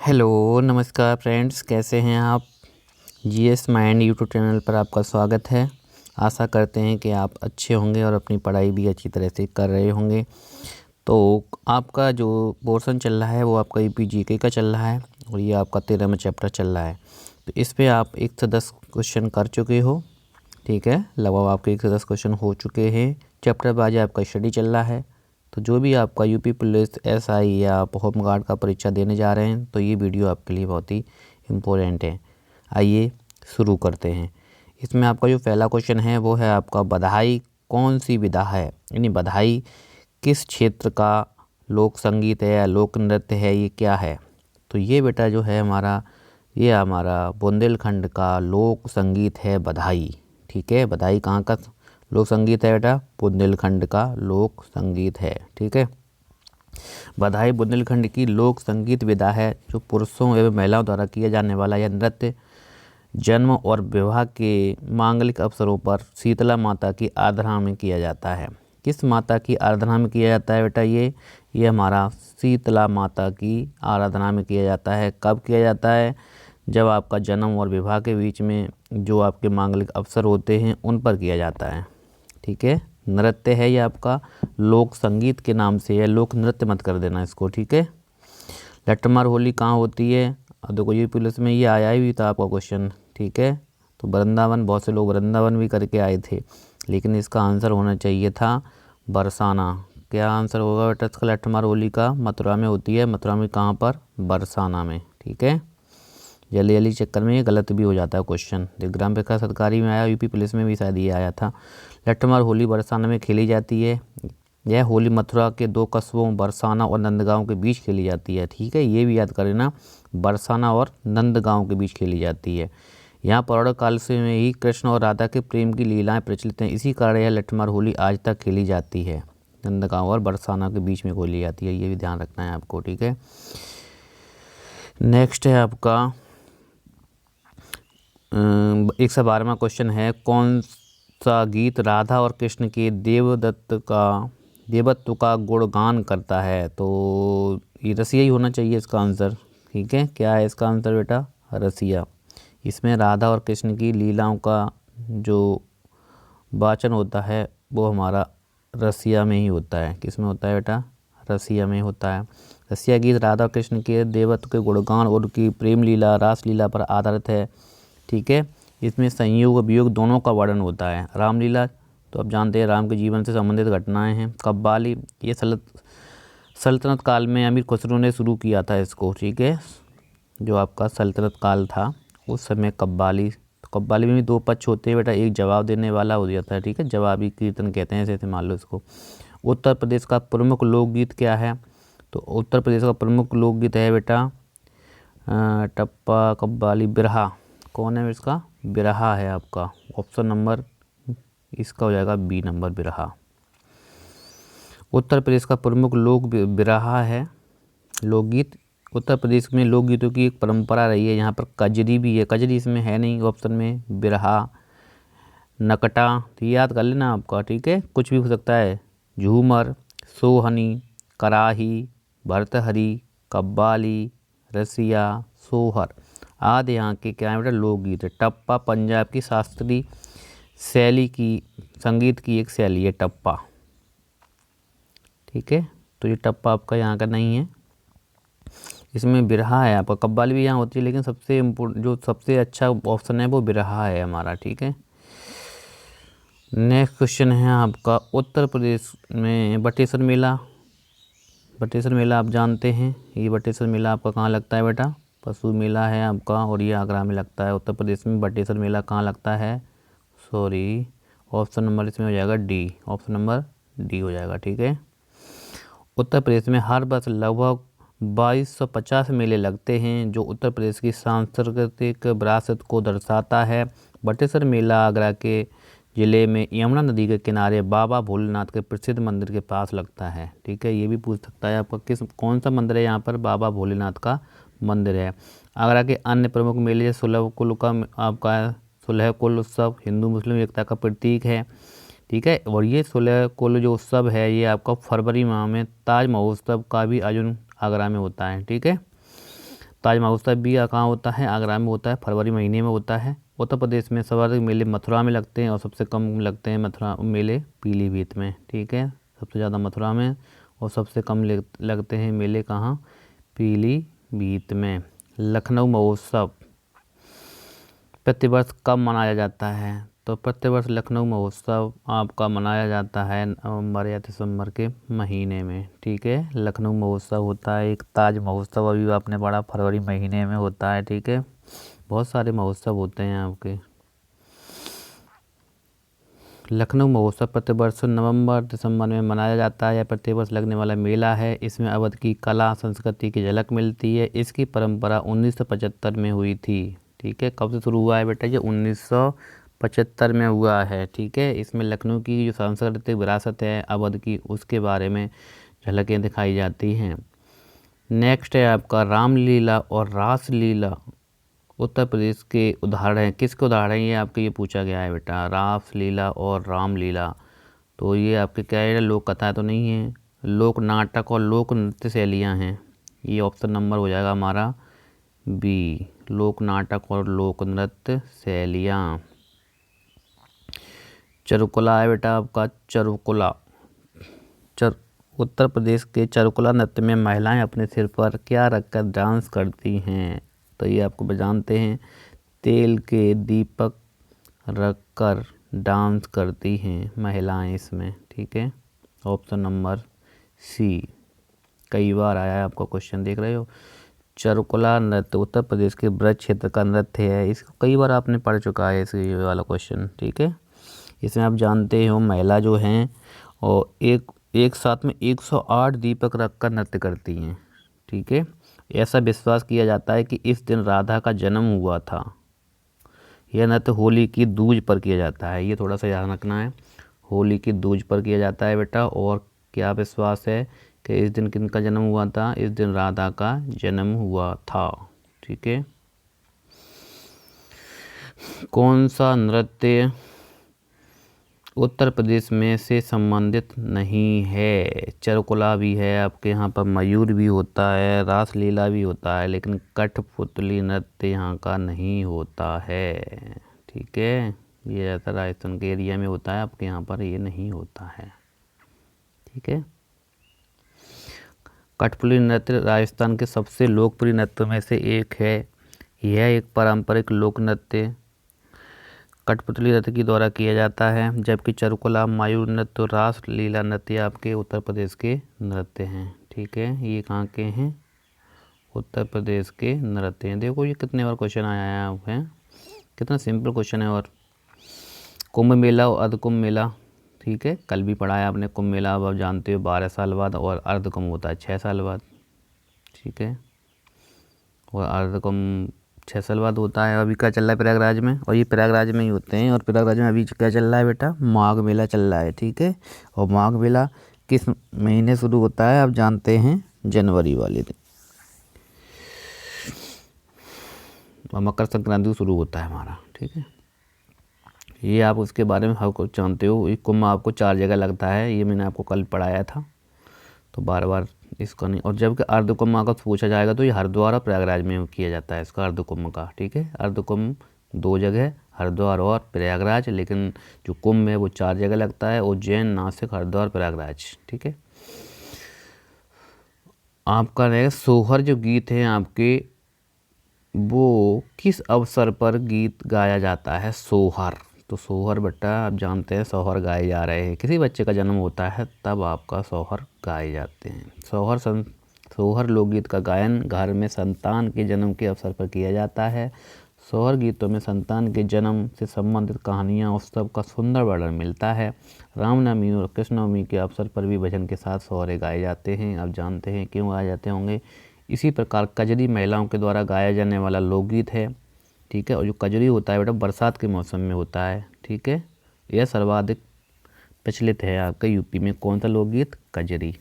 Hello नमस्कार friends, कैसे हैं आप। जीएस माइंड यूट्यूब चैनल पर आपका स्वागत है। आशा करते हैं कि आप अच्छे होंगे और अपनी पढ़ाई भी अच्छी तरह से कर रहे होंगे। तो आपका जो पोर्शन चल रहा है वो आपका यूपी जीके का चल रहा है और ये आपका 13वां चैप्टर चल रहा है। तो इस पे आप 1 से 10 क्वेश्चन कर चुके हो, ठीक है। लगभग आपके 1 से 10 क्वेश्चन हो चुके हैं। चैप्टर बाय आपका स्टडी चल रहा है। तो जो भी आपका यूपी पुलिस, एसआई या होम गार्ड का परीक्षा देने जा रहे हैं तो ये वीडियो आपके लिए बहुत ही इम्पोर्टेंट है। आइए शुरू करते हैं। इसमें आपका जो पहला क्वेश्चन है वो है आपका बधाई कौन सी विधा है, यानी बधाई किस क्षेत्र का लोक संगीत है या लोक नृत्य है, ये क्या है। तो ये बेटा जो है ये हमारा बुंदेलखंड का लोक संगीत है बधाई, ठीक है। बधाई कहाँ का लोक संगीत है बेटा, बुंदेलखंड का लोक संगीत है, ठीक है। बधाई बुंदेलखंड की लोक संगीत विधा है जो पुरुषों एवं महिलाओं द्वारा किया जाने वाला यह नृत्य जन्म और विवाह के मांगलिक अवसरों पर शीतला माता की आराधना में किया जाता है। किस माता की आराधना में किया जाता है बेटा, ये हमारा शीतला माता की आराधना में किया जाता है। कब किया जाता है, जब आपका जन्म और विवाह के बीच में जो आपके मांगलिक अवसर होते हैं उन पर किया जाता है, ठीक है। नृत्य है ये आपका लोक संगीत के नाम से है, लोक नृत्य मत कर देना इसको, ठीक है। लट्ठमार होली कहाँ होती है, अब देखो ये पुलिस में ये आया ही था आपका क्वेश्चन, ठीक है। तो वृंदावन, बहुत से लोग वृंदावन भी करके आए थे, लेकिन इसका आंसर होना चाहिए था बरसाना। क्या आंसर होगा बेटा इसका लट्ठमार होली का, मथुरा में होती है। मथुरा में कहाँ पर, बरसाना में, ठीक है। जल्दी जल्दी चक्कर में ये गलत भी हो जाता है क्वेश्चन। ग्राम रेखा सरकारी में आया, यूपी पुलिस में भी शायद ये आया था। लट्ठमार होली बरसाना में खेली जाती है। यह होली मथुरा के 2 कस्बों बरसाना और नंदगांव के बीच खेली जाती है, ठीक है। ये भी याद कर लेना, बरसाना और नंदगांव के बीच खेली जाती है। यहाँ पौराणिक काल से में ही कृष्ण और राधा के प्रेम की लीलाएं प्रचलित हैं, इसी कारण यह लट्ठमार होली आज तक खेली जाती है। नंदगांव और बरसाना के बीच में खेली जाती है, ये भी ध्यान रखना है आपको, ठीक है। नेक्स्ट है आपका 112वां क्वेश्चन है, कौन सा गीत राधा और कृष्ण के देवत्व का गुणगान करता है। तो ये रसिया ही होना चाहिए इसका आंसर, ठीक है। क्या है इसका आंसर बेटा, रसिया। इसमें राधा और कृष्ण की लीलाओं का जो वाचन होता है वो हमारा रसिया में ही होता है। किस में होता है बेटा, रसिया में होता है। रसिया गीत राधा और कृष्ण के देवत्व के गुणगान और उनकी प्रेम लीला, रास लीला पर आधारित है, ठीक है। इसमें संयोग और वियोग दोनों का वर्णन होता है। रामलीला तो आप जानते हैं राम के जीवन से संबंधित घटनाएं हैं। कव्वाली ये सल्तनत काल में अमीर खुसरो ने शुरू किया था इसको, ठीक है। जो आपका सल्तनत काल था उस समय कव्वाली में भी 2 पक्ष होते हैं बेटा, एक जवाब देने वाला हो जाता है, ठीक है। जवाबी कीर्तन कहते हैं ऐसे मान लो इसको। उत्तर प्रदेश का प्रमुख लोकगीत क्या है, तो उत्तर प्रदेश का प्रमुख लोकगीत है बेटा टप्पा, कव्वाली, बिरहा। कौन है इसका, बिरहा है आपका। ऑप्शन नंबर इसका हो जाएगा बी नंबर, बिरहा। उत्तर प्रदेश का प्रमुख लोक बिरहा है। लोकगीत उत्तर प्रदेश में लोकगीतों की एक परंपरा रही है। यहाँ पर कजरी भी है, कजरी इसमें है नहीं ऑप्शन में। बिरहा, नकटा तो याद कर लेना आपका, ठीक है। कुछ भी हो सकता है। झूमर, सोहनी, कराही, भर्तहरी, कव्वाली, रसिया, सोहर आदि यहाँ के क्या है बेटा, लोकगीत है। टप्पा पंजाब की शास्त्रीय शैली की संगीत की एक शैली है टप्पा, ठीक है। तो ये टप्पा आपका यहाँ का नहीं है। इसमें बिरहा है आपका। कव्वाली भी यहाँ होती है लेकिन जो सबसे अच्छा ऑप्शन है वो बिरहा है हमारा, ठीक है। नेक्स्ट क्वेश्चन है आपका, उत्तर प्रदेश में बटेश्वर मेला आप जानते हैं। ये बटेश्वर मेला आपका कहाँ लगता है बेटा, पशु मेला है आपका और ये आगरा में लगता है। उत्तर प्रदेश में बटेश्वर मेला कहाँ लगता है, सॉरी ऑप्शन नंबर इसमें हो जाएगा डी, ऑप्शन नंबर डी हो जाएगा, ठीक है। उत्तर प्रदेश में हर वर्ष लगभग 2250 मेले लगते हैं जो उत्तर प्रदेश की सांस्कृतिक विरासत को दर्शाता है। बटेश्वर मेला आगरा के ज़िले में यमुना नदी के किनारे बाबा भोलेनाथ के प्रसिद्ध मंदिर के पास लगता है, ठीक है। ये भी पूछ सकता है आपका कौन सा मंदिर है यहाँ पर, बाबा भोलेनाथ का मंदिर है। आगरा के अन्य प्रमुख मेले सुलह कुल का आपका सुलह कुल उत्सव हिंदू मुस्लिम एकता का प्रतीक है, ठीक है। और ये सुलह कुल जो उत्सव है ये आपका फरवरी माह में ताज महोत्सव का भी आयोजन आगरा में होता है, ठीक है। ताज महोत्सव भी कहाँ होता है, आगरा में होता है, फरवरी महीने में होता है। उत्तर प्रदेश में सर्वाधिक मेले मथुरा में लगते हैं और सबसे कम लगते हैं मथुरा मेले पीलीभीत में। ठीक है, सबसे ज़्यादा मथुरा में और सबसे कम लगते हैं मेले कहाँ, पीलीभीत में। लखनऊ महोत्सव प्रतिवर्ष कब मनाया जाता है, तो प्रतिवर्ष लखनऊ महोत्सव आपका मनाया जाता है नवंबर या दिसंबर के महीने में। ठीक है, लखनऊ महोत्सव होता है। एक ताज महोत्सव अभी आपने पढ़ा फरवरी महीने में होता है। ठीक है, बहुत सारे महोत्सव होते हैं आपके। लखनऊ महोत्सव प्रतिवर्ष नवंबर दिसंबर में मनाया जाता है। यह प्रतिवर्ष लगने वाला मेला है। इसमें अवध की कला संस्कृति की झलक मिलती है। इसकी परंपरा 1975 में हुई थी। ठीक है, कब से शुरू हुआ है बेटा, ये 1975 में हुआ है। ठीक है, इसमें लखनऊ की जो सांस्कृतिक विरासत है अवध की, उसके बारे में झलकें दिखाई जाती हैं। नेक्स्ट है आपका रामलीला और रासलीला उत्तर प्रदेश के उदाहरण हैं। किसके उदाहरण हैं, ये आपके ये पूछा गया है बेटा, रासलीला और रामलीला। तो ये आपके क्या है, लोक कथा तो नहीं है, लोक नाटक और लोक नृत्य शैलियाँ हैं। ये ऑप्शन नंबर हो जाएगा हमारा बी, लोक नाटक और लोक नृत्य शैलियाँ। चरुकुला है बेटा आपका, चरुकुला। उत्तर प्रदेश के चरुकुला नृत्य में महिलाएं अपने सिर पर क्या रखकर डांस करती हैं, तो ये आपको जानते हैं, तेल के दीपक रखकर डांस करती हैं महिलाएं इसमें। ठीक है, ऑप्शन नंबर सी। कई बार आया है आपका क्वेश्चन, देख रहे हो। चरुकुला नृत्य उत्तर प्रदेश के ब्रज क्षेत्र का नृत्य है। इसको कई बार आपने पढ़ चुका है इस वाला क्वेश्चन। ठीक है, इसमें आप जानते हो महिला जो हैं और एक साथ में 108 दीपक रखकर नृत्य करती हैं। ठीक है, ऐसा विश्वास किया जाता है कि इस दिन राधा का जन्म हुआ था। यह नृत्य होली की दूज पर किया जाता है। ये थोड़ा सा याद रखना है, होली की दूज पर किया जाता है बेटा। और क्या विश्वास है कि इस दिन किनका जन्म हुआ था, इस दिन राधा का जन्म हुआ था। ठीक है, कौन सा नृत्य उत्तर प्रदेश में से संबंधित नहीं है, चरुकुला भी है आपके यहाँ पर, मयूर भी होता है, रासलीला भी होता है, लेकिन कठपुतली नृत्य यहाँ का नहीं होता है। ठीक है, ये ज़्यादातर राजस्थान के एरिया में होता है, आपके यहाँ पर ये नहीं होता है। ठीक है, कठपुतली नृत्य राजस्थान के सबसे लोकप्रिय नृत्यों में से एक है। यह एक पारंपरिक लोक नृत्य कठपुतली नृत्य के द्वारा किया जाता है, जबकि चरुकुला, मयूर नृत्य, रास लीला नृत्य आपके उत्तर प्रदेश के नृत्य हैं। ठीक है, ये कहाँ के हैं, उत्तर प्रदेश के नृत्य हैं। देखो ये कितने बार क्वेश्चन आया है आप हैं, कितना सिंपल क्वेश्चन है। और कुंभ मेला और अर्धकुंभ मेला, ठीक है, कल भी पढ़ाया आपने। कुंभ मेला अब आप जानते हो 12 साल बाद, और अर्धकुंभ होता है 6 साल बाद। ठीक है, और अर्धकुंभ 6 साल बाद होता है। अभी क्या चल रहा है प्रयागराज में, और ये प्रयागराज में ही होते हैं। और प्रयागराज में अभी क्या चल रहा है बेटा, माघ मेला चल रहा है। ठीक है, और माघ मेला किस महीने शुरू होता है, आप जानते हैं, जनवरी वाले दिन, और मकर संक्रांति शुरू होता है हमारा। ठीक है, ये आप उसके बारे में हर कुछ जानते हो। ये कुंभ आपको 4 जगह लगता है, ये मैंने आपको कल पढ़ाया था, तो बार बार इसका नहीं। और जबकि अर्धकुंभ का पूछा जाएगा तो ये हरिद्वार और प्रयागराज में किया जाता है इसका, अर्धकुंभ का। ठीक है, अर्धकुंभ 2 जगह, हरिद्वार और प्रयागराज, लेकिन जो कुंभ है वो 4 जगह लगता है, उज्जैन, नासिक, हरिद्वार, प्रयागराज। ठीक है, आपका रहेगा सोहर। जो गीत हैं आपके, वो किस अवसर पर गीत गाया जाता है, सोहर। तो सोहर बेटा आप जानते हैं, सोहर गाए जा रहे हैं, किसी बच्चे का जन्म होता है तब आपका सोहर गाए जाते हैं। सोहर लोकगीत का गायन घर में संतान के जन्म के अवसर पर किया जाता है। सोहर गीतों में संतान के जन्म से संबंधित कहानियाँ, उत्सव का सुंदर वर्णन मिलता है। रामनवमी और कृष्णनवमी के अवसर पर भी भजन के साथ सोहरे गाए जाते हैं। आप जानते हैं क्यों गाए जाते होंगे। इसी प्रकार कजरी महिलाओं के द्वारा गाया जाने वाला लोकगीत है। ठीक है, और जो कजरी होता है बेटा बरसात के मौसम में होता है। ठीक है, यह सर्वाधिक प्रचलित है आपके यूपी में। कौन सा लोकगीत, कजरी।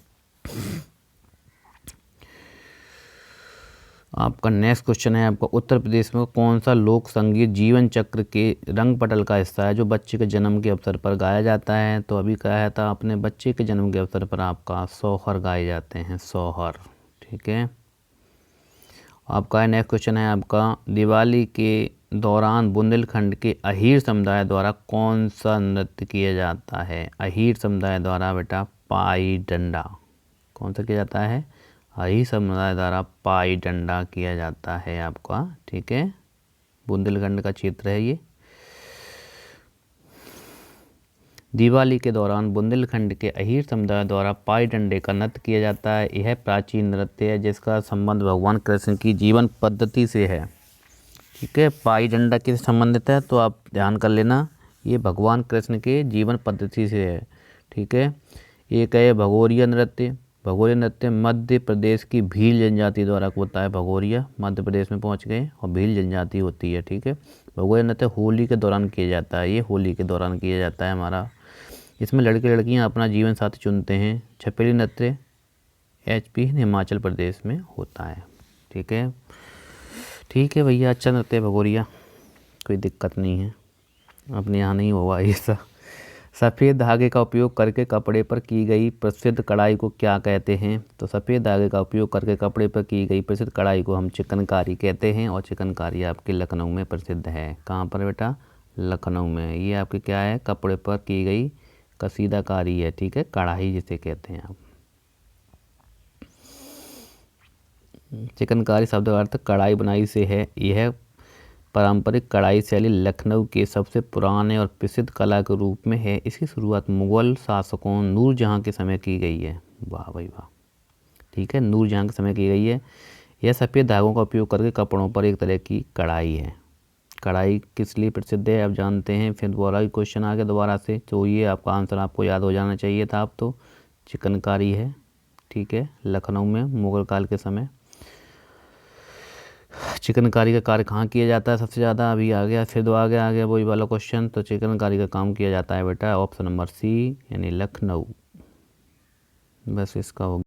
आपका नेक्स्ट क्वेश्चन है आपका, उत्तर प्रदेश में कौन सा लोक संगीत जीवन चक्र के रंग पटल का हिस्सा है, जो बच्चे के जन्म के अवसर पर गाया जाता है। तो अभी कहा था अपने बच्चे के जन्म के अवसर पर आपका सोहर गाए जाते हैं, सोहर। ठीक है, आपका नेक्स्ट क्वेश्चन है आपका, दिवाली के दौरान बुंदेलखंड के अहीर समुदाय द्वारा कौन सा नृत्य किया जाता है? अहीर समुदाय द्वारा बेटा पाई डंडा। कौन सा किया जाता है? अहीर समुदाय द्वारा पाई डंडा किया जाता है आपका, ठीक है। बुंदेलखंड का क्षेत्र है ये। दिवाली के दौरान बुंदेलखंड के अहीर समुदाय द्वारा पाई डंडे का नृत्य किया जाता है। यह प्राचीन नृत्य है जिसका संबंध भगवान कृष्ण की जीवन पद्धति से है, ठीक है। पाई डंडा किससे संबंधित है तो आप ध्यान कर लेना, ये भगवान कृष्ण के जीवन पद्धति से है, ठीक है। एक है भगोरिया नृत्य। भगोरिया नृत्य मध्य प्रदेश की भील जनजाति द्वारा होता है। भगोरिया मध्य प्रदेश में पहुंच गए और भील जनजाति होती है, ठीक है। भगोरिया नृत्य होली के दौरान किया जाता है, ये होली के दौरान किया जाता है हमारा। इसमें लड़के लड़कियां अपना जीवन साथी चुनते हैं। छपेली नृत्य HP हिमाचल प्रदेश में होता है, ठीक है। ठीक है भैया, अच्छा नृत्य है भगोरिया, कोई दिक्कत नहीं है, अपने यहाँ नहीं हुआ ऐसा। सफ़ेद धागे का उपयोग करके कपड़े पर की गई प्रसिद्ध कढ़ाई को क्या कहते हैं? तो सफ़ेद धागे का उपयोग करके कपड़े पर की गई प्रसिद्ध कढ़ाई को हम चिकनकारी कहते हैं, और चिकनकारी आपके लखनऊ में प्रसिद्ध है। कहाँ पर बेटा? लखनऊ में। ये आपके क्या है? कपड़े पर की गई कसीदाकारी है, ठीक है, कढ़ाई जिसे कहते हैं आप। चिकनकारी शब्द का अर्थ कढ़ाई बुनाई से है। यह पारंपरिक कढ़ाई शैली लखनऊ के सबसे पुराने और प्रसिद्ध कला के रूप में है। इसकी शुरुआत मुग़ल शासकों नूरजहाँ के समय की गई है। वाह भाई वाह, ठीक है, नूरजहाँ के समय की गई है। यह सफ़ेद धागों का उपयोग करके कपड़ों पर एक तरह की कढ़ाई है। कढ़ाई किस लिए प्रसिद्ध है आप जानते हैं। फिर दोबारा क्वेश्चन आ गया दोबारा से, तो ये आपका आंसर आपको याद हो जाना चाहिए था। आप तो चिकनकारी है, ठीक है, लखनऊ में मुग़ल काल के समय। चिकनकारी का कार्य कहाँ किया जाता है सबसे ज़्यादा? अभी आ गया, फिर आ गया वही वाला क्वेश्चन। तो चिकनकारी का काम किया जाता है बेटा ऑप्शन नंबर C यानी लखनऊ। बस इसका हो